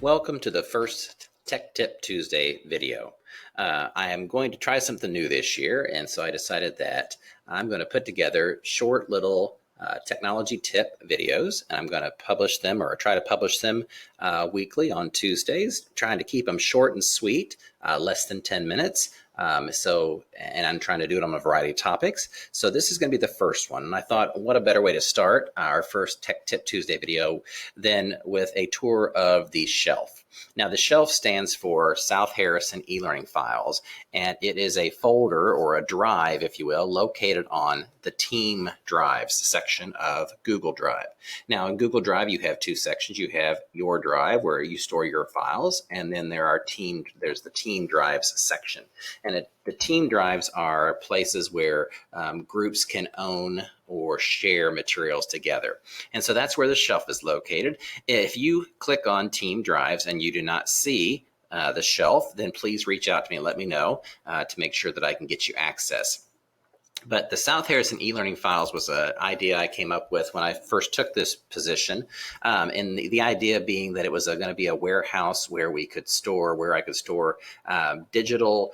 Welcome to the first Tech Tip Tuesday video. I am going to try something new this year, and so I decided that I'm going to put together short little technology tip videos, and I'm going to publish them or try to publish them weekly on Tuesdays, trying to keep them short and sweet, less than 10 minutes. And I'm trying to do it on a variety of topics. So this is going to be the first one. And I thought, what a better way to start our first Tech Tip Tuesday video than with a tour of the SHeLF. Now, the SHeLF stands for South Harrison e-learning files, and it is a folder or a drive, if you will, located on the Team Drives section of Google Drive. Now, in Google Drive, you have two sections. You have your drive where you store your files, and then there's the Team Drives section. And the Team Drives are places where groups can own or share materials together. And so that's where the SHeLF is located. If you click on Team Drives and you do not see the SHeLF, then please reach out to me and let me know to make sure that I can get you access. But the South Harrison e-learning files was an idea I came up with when I first took this position. And the idea being that it was going to be a warehouse where I could store digital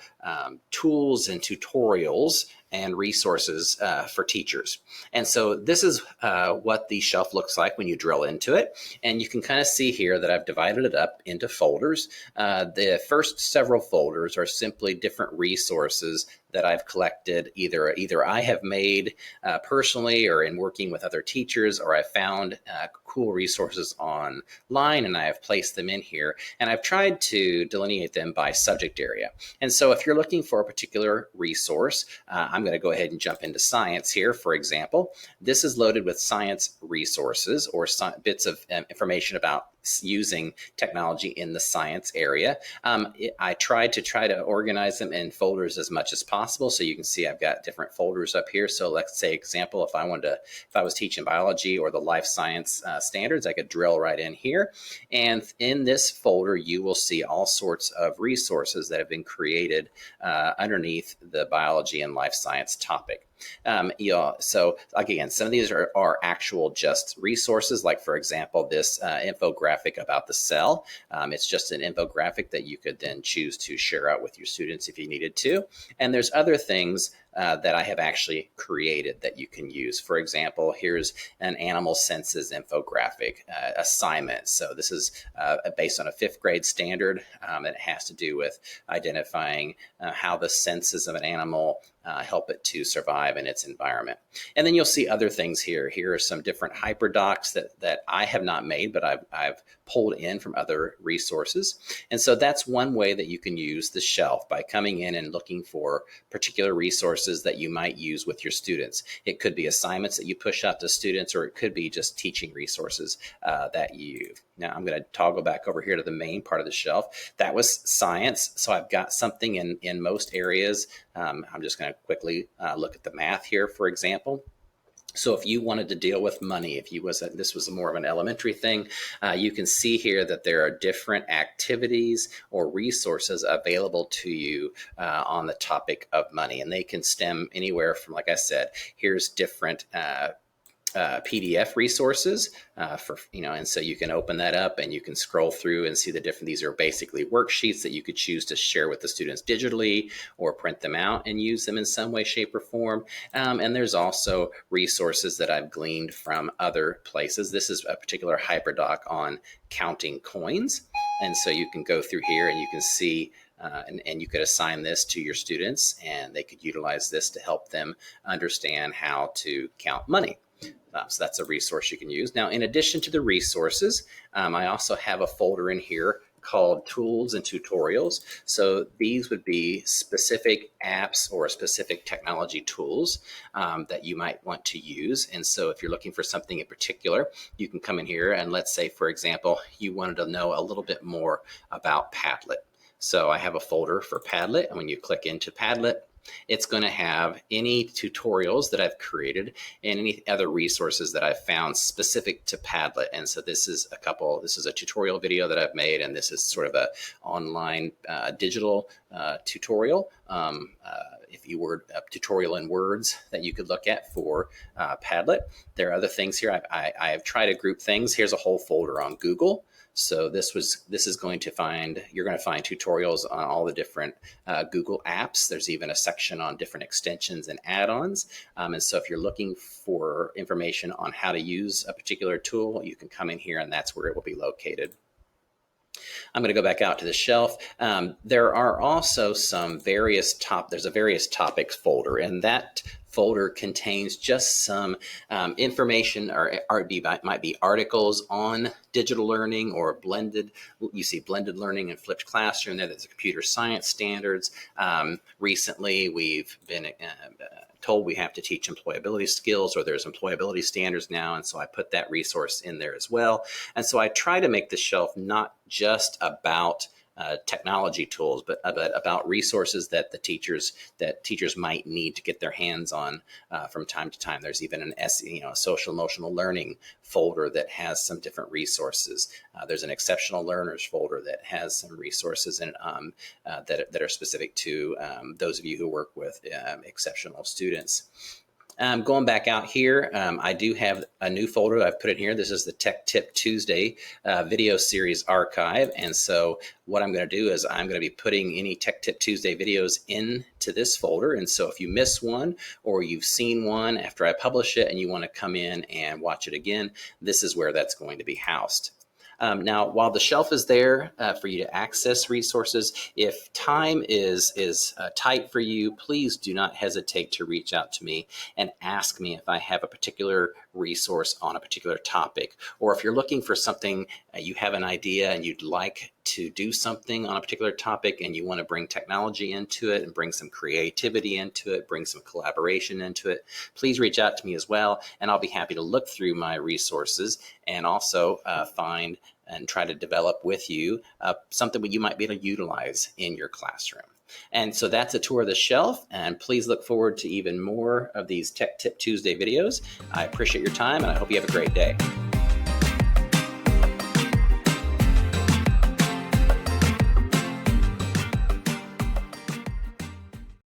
tools and tutorials and resources for teachers. And so this is what the SHeLF looks like when you drill into it. And you can kind of see here that I've divided it up into folders. The first several folders are simply different resources that I've collected, either I have made personally or in working with other teachers, or I found cool resources online and I have placed them in here. And I've tried to delineate them by subject area. And so if you're looking for a particular resource, I'm going to go ahead and jump into science here, for example. This is loaded with science resources or bits of information about using technology in the science area. I tried to organize them in folders as much as possible. So you can see I've got different folders up here. So let's say example, if I was teaching biology or the life science standards, I could drill right in here. And in this folder, you will see all sorts of resources that have been created underneath the biology and life science topic. So again, some of these are actual just resources, like for example, this infographic about the cell. It's just an infographic that you could then choose to share out with your students if you needed to. And there's other things that I have actually created that you can use. For example, here's an animal senses infographic assignment. So this is based on a 5th grade standard. And it has to do with identifying how the senses of an animal help it to survive in its environment. And then you'll see other things here. Here are some different hyperdocs that I have not made, but I've pulled in from other resources. And so that's one way that you can use the SHeLF, by coming in and looking for particular resources that you might use with your students. It could be assignments that you push out to students, or it could be just teaching resources that you use. Now I'm going to toggle back over here to the main part of the SHeLF. That was science. So I've got something in most areas. I'm just going to quickly look at the math here, for example. So if you wanted to deal with money, this was more of an elementary thing, you can see here that there are different activities or resources available to you on the topic of money. And they can stem anywhere from, like I said, here's different PDF resources and so you can open that up and you can scroll through and see these are basically worksheets that you could choose to share with the students digitally or print them out and use them in some way, shape, or form. And there's also resources that I've gleaned from other places. This is a particular hyperdoc on counting coins. And so you can go through here and you can see and you could assign this to your students, and they could utilize this to help them understand how to count money. So that's a resource you can use. Now, in addition to the resources, I also have a folder in here called Tools and Tutorials. So these would be specific apps or specific technology tools that you might want to use. And so if you're looking for something in particular, you can come in here and let's say, for example, you wanted to know a little bit more about Padlet. So I have a folder for Padlet, and when you click into Padlet, it's going to have any tutorials that I've created and any other resources that I've found specific to Padlet. And so this is a tutorial video that I've made, and this is sort of a online digital tutorial. If you were a tutorial in words that you could look at for Padlet. There are other things here. I have tried to group things. Here's a whole folder on Google. So this is going to you're going to find tutorials on all the different Google apps. There's even a section on different extensions and add-ons. And so if you're looking for information on how to use a particular tool, you can come in here and that's where it will be located. I'm going to go back out to the shelf. There are also some there's a various topics folder, and that folder contains just some information, or might be articles on digital learning or blended. You see blended learning and flipped classroom. There's a computer science standards. Recently, we've been told we have to teach employability skills, or there's employability standards now, and so I put that resource in there as well. And so I try to make the shelf not just about technology tools, but about resources that teachers might need to get their hands on from time to time. There's even a social emotional learning folder that has some different resources. There's an exceptional learners folder that has some resources in that are specific to those of you who work with exceptional students. Going back out here, I do have a new folder. I've put it here. This is the Tech Tip Tuesday video series archive. And so what I'm going to do is I'm going to be putting any Tech Tip Tuesday videos into this folder. And so if you miss one, or you've seen one after I publish it and you want to come in and watch it again, this is where that's going to be housed. Now, while the shelf is there for you to access resources, if time is tight for you, please do not hesitate to reach out to me and ask me if I have a particular resource on a particular topic. Or if you're looking for something, you have an idea and you'd like to do something on a particular topic and you want to bring technology into it and bring some creativity into it, bring some collaboration into it, please reach out to me as well, and I'll be happy to look through my resources and also find and try to develop with you something that you might be able to utilize in your classroom. And so that's a tour of the shelf, and please look forward to even more of these Tech Tip Tuesday videos. I appreciate your time, and I hope you have a great day.